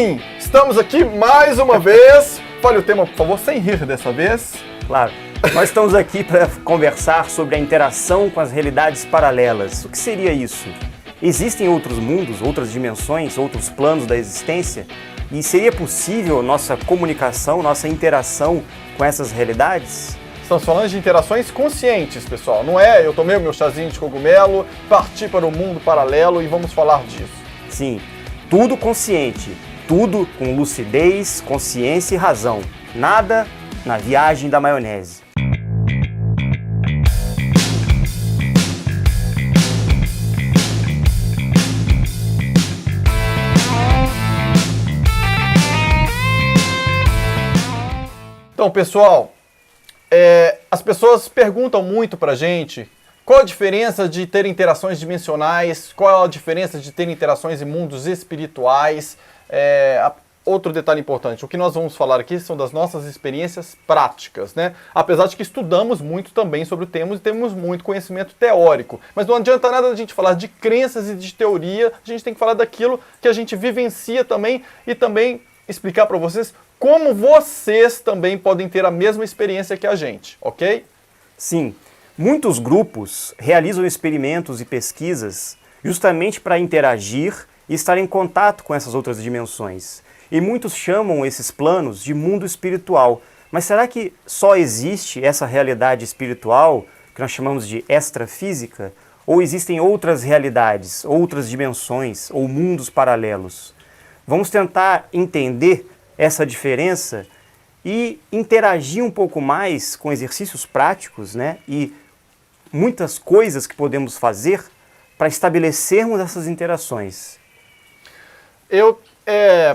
Sim, estamos aqui mais uma vez. Fale o tema, por favor, sem rir dessa vez. Claro. Nós estamos aqui para conversar sobre a interação com as realidades paralelas. O que seria isso? Existem outros mundos, outras dimensões, outros planos da existência? E seria possível nossa comunicação, nossa interação com essas realidades? Estamos falando de interações conscientes, pessoal. Não é eu tomei o meu chazinho de cogumelo, parti para o mundo paralelo e vamos falar disso. Sim, tudo consciente, tudo com lucidez, consciência e razão. Nada na viagem da maionese. Então, pessoal, as pessoas perguntam muito pra gente qual a diferença de ter interações dimensionais, qual a diferença de ter interações em mundos espirituais. Outro detalhe importante, o que nós vamos falar aqui são das nossas experiências práticas, né? Apesar de que estudamos muito também sobre o tema e temos muito conhecimento teórico. Mas não adianta nada a gente falar de crenças e de teoria, a gente tem que falar daquilo que a gente vivencia também e também explicar para vocês como vocês também podem ter a mesma experiência que a gente, ok? Sim, muitos grupos realizam experimentos e pesquisas justamente para interagir e estar em contato com essas outras dimensões. E muitos chamam esses planos de mundo espiritual. Mas será que só existe essa realidade espiritual, que nós chamamos de extrafísica? Ou existem outras realidades, outras dimensões ou mundos paralelos? Vamos tentar entender essa diferença e interagir um pouco mais com exercícios práticos, né? E muitas coisas que podemos fazer para estabelecermos essas interações. Eu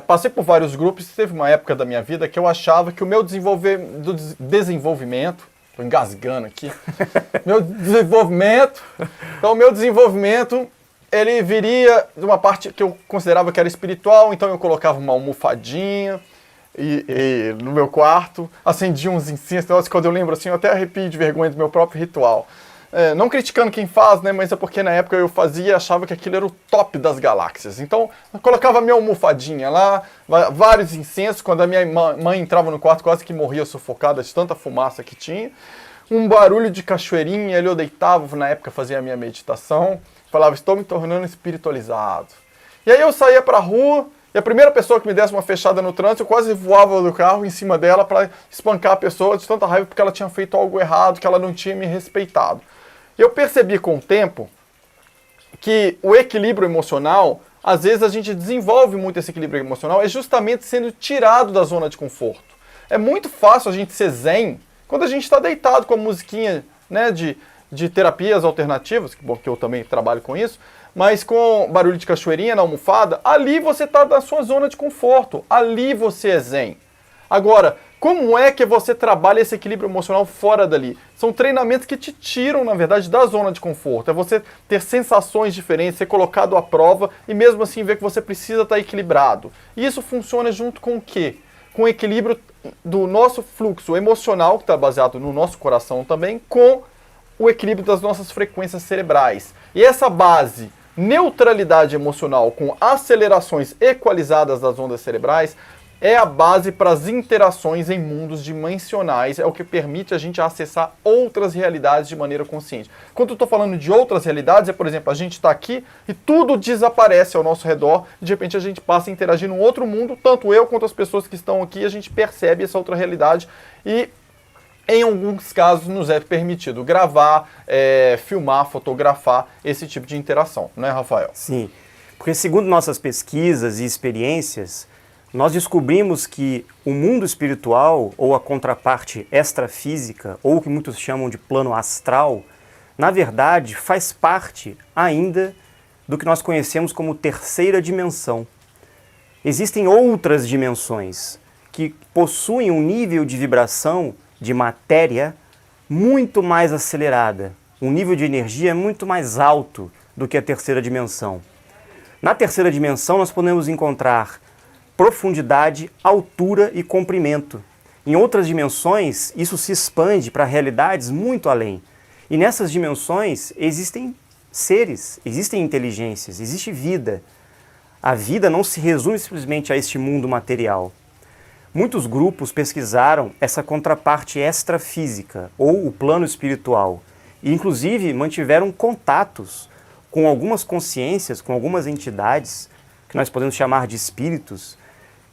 passei por vários grupos, teve uma época da minha vida que eu achava que o meu desenvolvimento, estou engasgando aqui, meu desenvolvimento, ele viria de uma parte que eu considerava que era espiritual, então eu colocava uma almofadinha e no meu quarto, acendia uns incensos, quando eu lembro assim, eu até arrepio de vergonha do meu próprio ritual. Não criticando quem faz, né, mas é porque na época eu fazia e achava que aquilo era o top das galáxias. Então, eu colocava minha almofadinha lá, vários incensos, quando a minha mãe entrava no quarto quase que morria sufocada de tanta fumaça que tinha. Um barulho de cachoeirinha, ali eu deitava, na época fazia a minha meditação, falava, estou me tornando espiritualizado. E aí eu saía pra rua, e a primeira pessoa que me desse uma fechada no trânsito, eu quase voava do carro em cima dela para espancar a pessoa de tanta raiva porque ela tinha feito algo errado, que ela não tinha me respeitado. E eu percebi com o tempo que o equilíbrio emocional, às vezes a gente desenvolve muito esse equilíbrio emocional, é justamente sendo tirado da zona de conforto. É muito fácil a gente ser zen quando a gente está deitado com a musiquinha, né, de terapias alternativas, que bom que eu também trabalho com isso, mas com barulho de cachoeirinha na almofada, ali você está na sua zona de conforto, ali você é zen. Agora, como é que você trabalha esse equilíbrio emocional fora dali? São treinamentos que te tiram, na verdade, da zona de conforto. É você ter sensações diferentes, ser colocado à prova e mesmo assim ver que você precisa estar equilibrado. E isso funciona junto com o quê? Com o equilíbrio do nosso fluxo emocional, que está baseado no nosso coração também, com o equilíbrio das nossas frequências cerebrais. E essa base, neutralidade emocional com acelerações equalizadas das ondas cerebrais, é a base para as interações em mundos dimensionais, é o que permite a gente acessar outras realidades de maneira consciente. Quando eu estou falando de outras realidades, por exemplo, a gente está aqui e tudo desaparece ao nosso redor, e de repente a gente passa a interagir num outro mundo, tanto eu quanto as pessoas que estão aqui, a gente percebe essa outra realidade e em alguns casos nos é permitido gravar, filmar, fotografar esse tipo de interação, não é, Rafael? Sim, porque segundo nossas pesquisas e experiências, nós descobrimos que o mundo espiritual, ou a contraparte extrafísica, ou o que muitos chamam de plano astral, na verdade faz parte ainda do que nós conhecemos como terceira dimensão. Existem outras dimensões que possuem um nível de vibração de matéria muito mais acelerada, um nível de energia muito mais alto do que a terceira dimensão. Na terceira dimensão nós podemos encontrar profundidade, altura e comprimento. Em outras dimensões, isso se expande para realidades muito além. E nessas dimensões existem seres, existem inteligências, existe vida. a vida não se resume simplesmente a este mundo material. Muitos grupos pesquisaram essa contraparte extrafísica, ou o plano espiritual, e inclusive mantiveram contatos com algumas consciências, com algumas entidades, que nós podemos chamar de espíritos,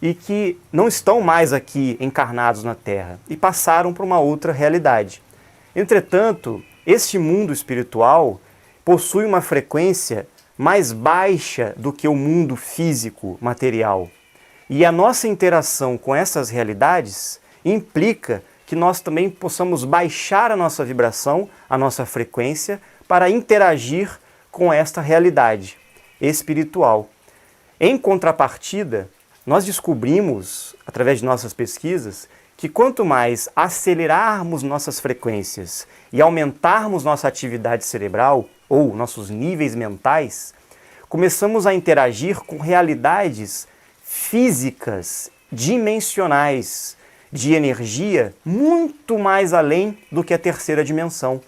e que não estão mais aqui encarnados na Terra, e passaram para uma outra realidade. Entretanto, este mundo espiritual possui uma frequência mais baixa do que o mundo físico, material. E a nossa interação com essas realidades implica que nós também possamos baixar a nossa vibração, a nossa frequência, para interagir com esta realidade espiritual. Em contrapartida, nós descobrimos, através de nossas pesquisas, que quanto mais acelerarmos nossas frequências e aumentarmos nossa atividade cerebral, ou nossos níveis mentais, começamos a interagir com realidades físicas, dimensionais, de energia, muito mais além do que a terceira dimensão.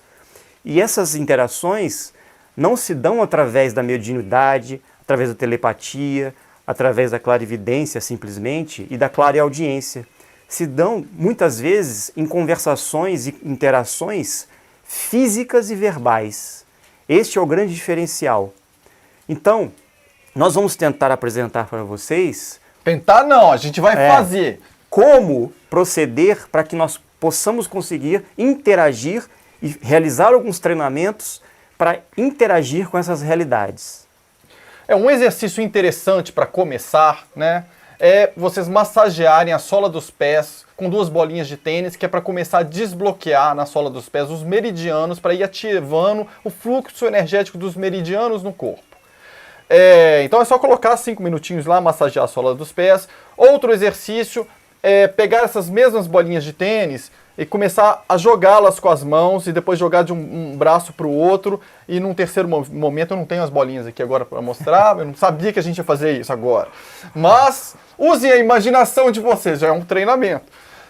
E essas interações não se dão através da mediunidade, através da telepatia, através da clarividência simplesmente e da clareaudiência. Se dão muitas vezes em conversações e interações físicas e verbais. Este é o grande diferencial. Então, nós vamos tentar apresentar para vocês... Tentar não, a gente vai fazer. Como proceder para que nós possamos conseguir interagir e realizar alguns treinamentos para interagir com essas realidades. É um exercício interessante para começar, né? É vocês massagearem a sola dos pés com 2 bolinhas de tênis, que é para começar a desbloquear na sola dos pés os meridianos, para ir ativando o fluxo energético dos meridianos no corpo. Então é só colocar 5 minutinhos lá, massagear a sola dos pés. Outro exercício é pegar essas mesmas bolinhas de tênis e começar a jogá-las com as mãos e depois jogar de um braço para o outro. E num terceiro momento, eu não tenho as bolinhas aqui agora para mostrar, eu não sabia que a gente ia fazer isso agora. Mas usem a imaginação de vocês, já é um treinamento.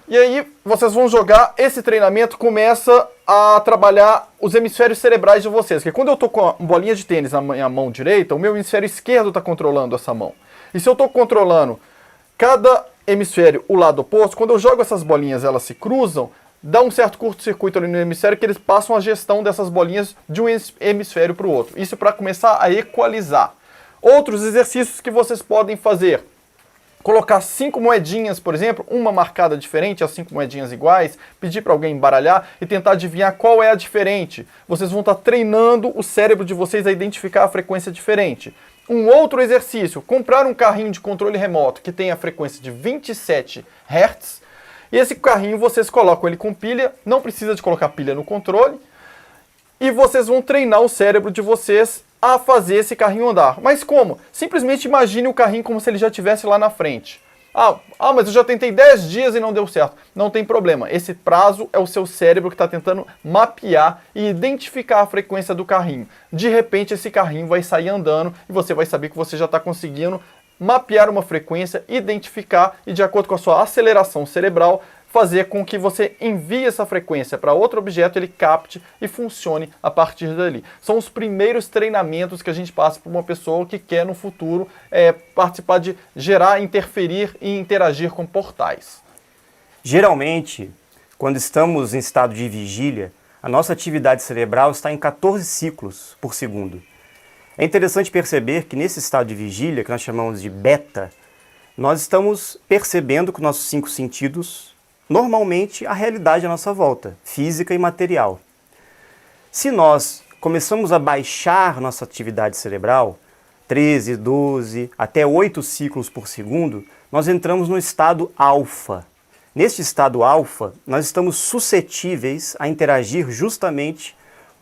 E aí vocês vão jogar, esse treinamento começa a trabalhar os hemisférios cerebrais de vocês. Porque quando eu estou com a bolinha de tênis na minha mão direita, o meu hemisfério esquerdo está controlando essa mão. E se eu estou controlando cada hemisfério, o lado oposto, quando eu jogo essas bolinhas, elas se cruzam, dá um certo curto-circuito ali no hemisfério que eles passam a gestão dessas bolinhas de um hemisfério para o outro. Isso para começar a equalizar. Outros exercícios que vocês podem fazer. Colocar 5 moedinhas, por exemplo, uma marcada diferente, as 5 moedinhas iguais, pedir para alguém embaralhar e tentar adivinhar qual é a diferente. Vocês vão estar treinando o cérebro de vocês a identificar a frequência diferente. Um outro exercício, comprar um carrinho de controle remoto que tem a frequência de 27 Hz, e esse carrinho vocês colocam ele com pilha, não precisa de colocar pilha no controle, e vocês vão treinar o cérebro de vocês a fazer esse carrinho andar. Mas como? Simplesmente imagine o carrinho como se ele já estivesse lá na frente. Mas eu já tentei 10 dias e não deu certo. Não tem problema. Esse prazo é o seu cérebro que está tentando mapear e identificar a frequência do carrinho. De repente esse carrinho vai sair andando e você vai saber que você já está conseguindo mapear uma frequência, identificar e de acordo com a sua aceleração cerebral, fazer com que você envie essa frequência para outro objeto, ele capte e funcione a partir dali. São os primeiros treinamentos que a gente passa para uma pessoa que quer no futuro participar de gerar, interferir e interagir com portais. Geralmente, quando estamos em estado de vigília, a nossa atividade cerebral está em 14 ciclos por segundo. É interessante perceber que nesse estado de vigília, que nós chamamos de beta, nós estamos percebendo com nossos 5 sentidos normalmente a realidade à nossa volta, física e material. Se nós começamos a baixar nossa atividade cerebral, 13, 12, até 8 ciclos por segundo, nós entramos no estado alfa. Neste estado alfa, nós estamos suscetíveis a interagir justamente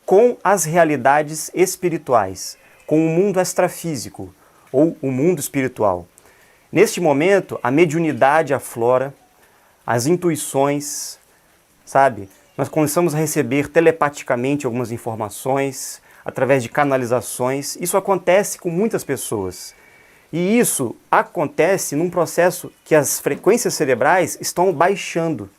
com as realidades espirituais, com o mundo extrafísico ou o mundo espiritual. Neste momento, a mediunidade aflora, as intuições, sabe? Nós começamos a receber telepaticamente algumas informações, através de canalizações. Isso acontece com muitas pessoas. E isso acontece num processo que as frequências cerebrais estão baixando.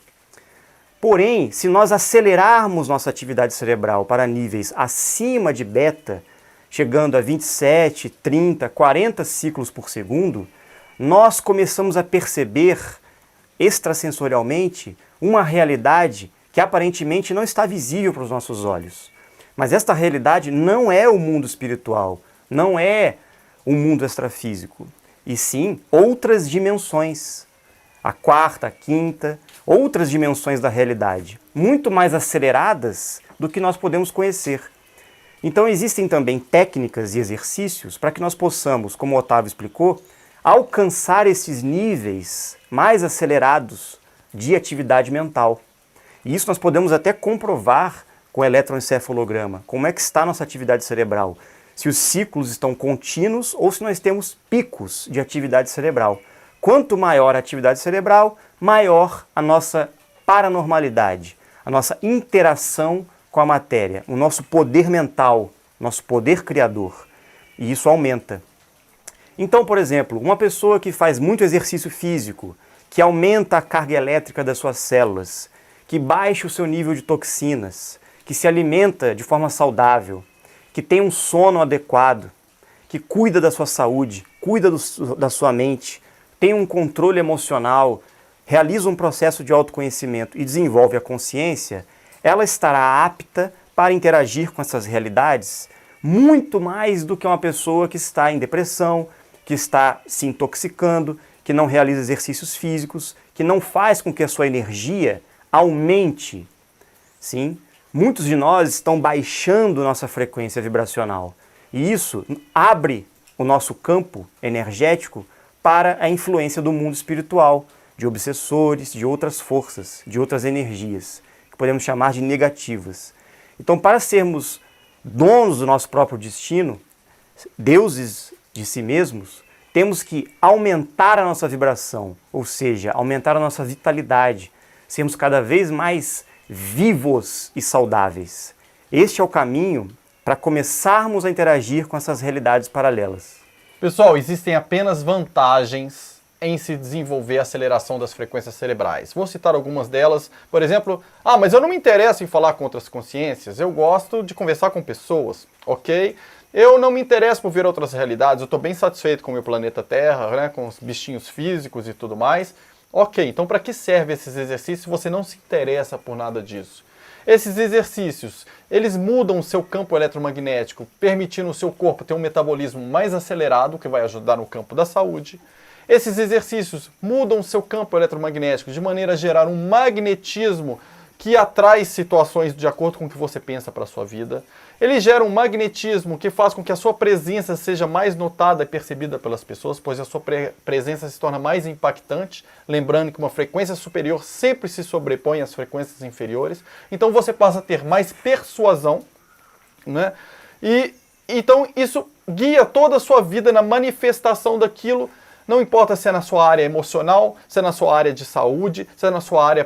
Porém, se nós acelerarmos nossa atividade cerebral para níveis acima de beta, chegando a 27, 30, 40 ciclos por segundo, nós começamos a perceber extrasensorialmente uma realidade que aparentemente não está visível para os nossos olhos. Mas esta realidade não é o mundo espiritual, não é o mundo extrafísico, e sim outras dimensões, a quarta, a quinta, outras dimensões da realidade, muito mais aceleradas do que nós podemos conhecer. Então existem também técnicas e exercícios para que nós possamos, como o Otávio explicou, alcançar esses níveis mais acelerados de atividade mental. E isso nós podemos até comprovar com o eletroencefalograma, como é que está a nossa atividade cerebral, se os ciclos estão contínuos ou se nós temos picos de atividade cerebral. Quanto maior a atividade cerebral, maior a nossa paranormalidade, a nossa interação com a matéria, o nosso poder mental, nosso poder criador. E isso aumenta. Então, por exemplo, uma pessoa que faz muito exercício físico, que aumenta a carga elétrica das suas células, que baixa o seu nível de toxinas, que se alimenta de forma saudável, que tem um sono adequado, que cuida da sua saúde, cuida da sua mente, tem um controle emocional, realiza um processo de autoconhecimento e desenvolve a consciência, ela estará apta para interagir com essas realidades muito mais do que uma pessoa que está em depressão, que está se intoxicando, que não realiza exercícios físicos, que não faz com que a sua energia aumente. Sim, muitos de nós estão baixando nossa frequência vibracional e isso abre o nosso campo energético para a influência do mundo espiritual, de obsessores, de outras forças, de outras energias, que podemos chamar de negativas. Então, para sermos donos do nosso próprio destino, deuses de si mesmos, temos que aumentar a nossa vibração, ou seja, aumentar a nossa vitalidade, sermos cada vez mais vivos e saudáveis. Este é o caminho para começarmos a interagir com essas realidades paralelas. Pessoal, existem apenas vantagens em se desenvolver a aceleração das frequências cerebrais. Vou citar algumas delas. Por exemplo, mas eu não me interesso em falar com outras consciências, eu gosto de conversar com pessoas, ok? Eu não me interesso por ver outras realidades, eu estou bem satisfeito com o meu planeta Terra, né, com os bichinhos físicos e tudo mais. Ok, então para que servem esses exercícios se você não se interessa por nada disso? Esses exercícios, eles mudam o seu campo eletromagnético, permitindo o seu corpo ter um metabolismo mais acelerado, que vai ajudar no campo da saúde. Esses exercícios mudam o seu campo eletromagnético de maneira a gerar um magnetismo que atrai situações de acordo com o que você pensa para a sua vida. Ele gera um magnetismo que faz com que a sua presença seja mais notada e percebida pelas pessoas, pois a sua presença se torna mais impactante, lembrando que uma frequência superior sempre se sobrepõe às frequências inferiores. Então você passa a ter mais persuasão, né? E então isso guia toda a sua vida na manifestação daquilo. Não importa se é na sua área emocional, se é na sua área de saúde, se é na sua área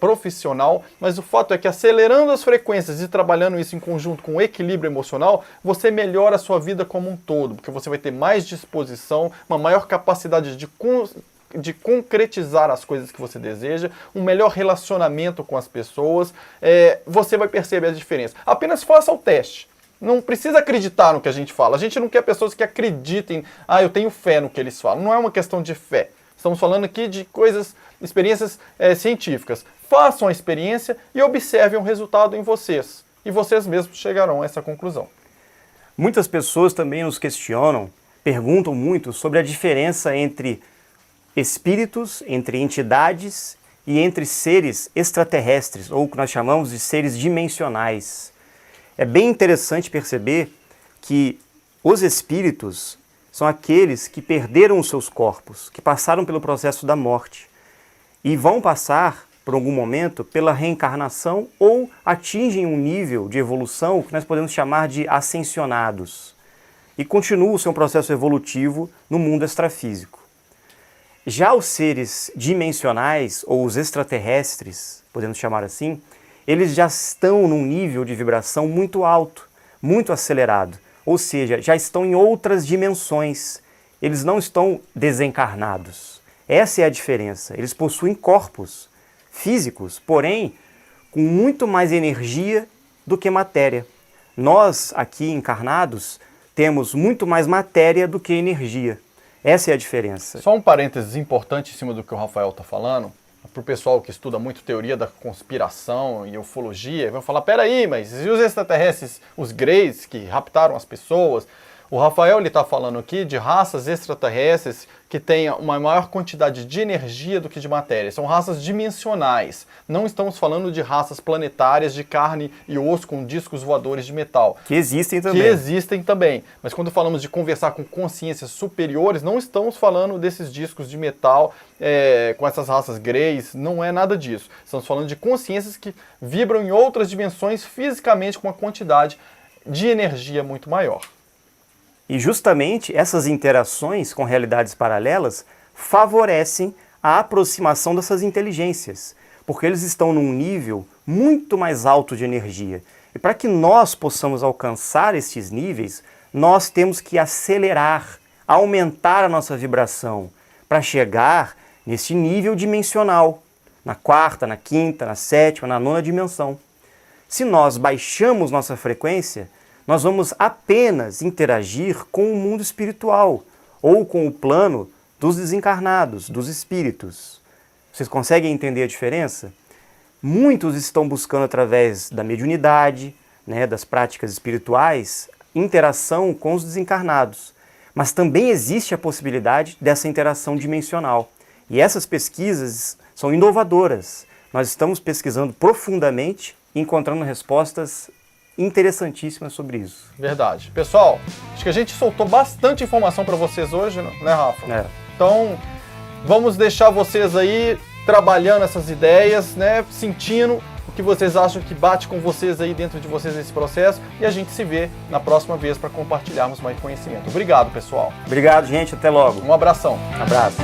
profissional, mas o fato é que acelerando as frequências e trabalhando isso em conjunto com o equilíbrio emocional, você melhora a sua vida como um todo, porque você vai ter mais disposição, uma maior capacidade de concretizar as coisas que você deseja, um melhor relacionamento com as pessoas, você vai perceber a diferença. Apenas faça o teste. Não precisa acreditar no que a gente fala. A gente não quer pessoas que acreditem, eu tenho fé no que eles falam. Não é uma questão de fé. Estamos falando aqui de experiências científicas. Façam a experiência e observem o resultado em vocês. E vocês mesmos chegarão a essa conclusão. Muitas pessoas também nos questionam, perguntam muito sobre a diferença entre espíritos, entre entidades e entre seres extraterrestres, ou o que nós chamamos de seres dimensionais. É bem interessante perceber que os espíritos são aqueles que perderam os seus corpos, que passaram pelo processo da morte e vão passar, por algum momento, pela reencarnação ou atingem um nível de evolução que nós podemos chamar de ascensionados e continuam o seu processo evolutivo no mundo extrafísico. Já os seres dimensionais ou os extraterrestres, podemos chamar assim, eles já estão num nível de vibração muito alto, muito acelerado, ou seja, já estão em outras dimensões, eles não estão desencarnados. Essa é a diferença, eles possuem corpos físicos, porém com muito mais energia do que matéria. Nós, aqui encarnados, temos muito mais matéria do que energia. Essa é a diferença. Só um parênteses importante em cima do que o Rafael está falando. Para o pessoal que estuda muito teoria da conspiração e ufologia, vai falar, peraí, mas e os extraterrestres, os Greys que raptaram as pessoas? O Rafael está falando aqui de raças extraterrestres que têm uma maior quantidade de energia do que de matéria. São raças dimensionais. Não estamos falando de raças planetárias de carne e osso com discos voadores de metal. Que existem também. Que existem também. Mas quando falamos de conversar com consciências superiores, não estamos falando desses discos de metal com essas raças greys. Não é nada disso. Estamos falando de consciências que vibram em outras dimensões fisicamente com uma quantidade de energia muito maior. E justamente essas interações com realidades paralelas favorecem a aproximação dessas inteligências, porque eles estão num nível muito mais alto de energia. E para que nós possamos alcançar estes níveis, nós temos que acelerar, aumentar a nossa vibração, para chegar nesse nível dimensional, na quarta, na quinta, na sétima, na nona dimensão. Se nós baixamos nossa frequência, nós vamos apenas interagir com o mundo espiritual ou com o plano dos desencarnados, dos espíritos. Vocês conseguem entender a diferença? Muitos estão buscando através da mediunidade, das práticas espirituais, interação com os desencarnados. Mas também existe a possibilidade dessa interação dimensional. E essas pesquisas são inovadoras. Nós estamos pesquisando profundamente e encontrando respostas interessantíssimas sobre isso. Verdade. Pessoal, acho que a gente soltou bastante informação para vocês hoje, né, Rafa? É. Então, vamos deixar vocês aí trabalhando essas ideias, sentindo o que vocês acham que bate com vocês aí dentro de vocês nesse processo, e a gente se vê na próxima vez para compartilharmos mais conhecimento. Obrigado, pessoal. Obrigado, gente. Até logo. Um abração. Abraço.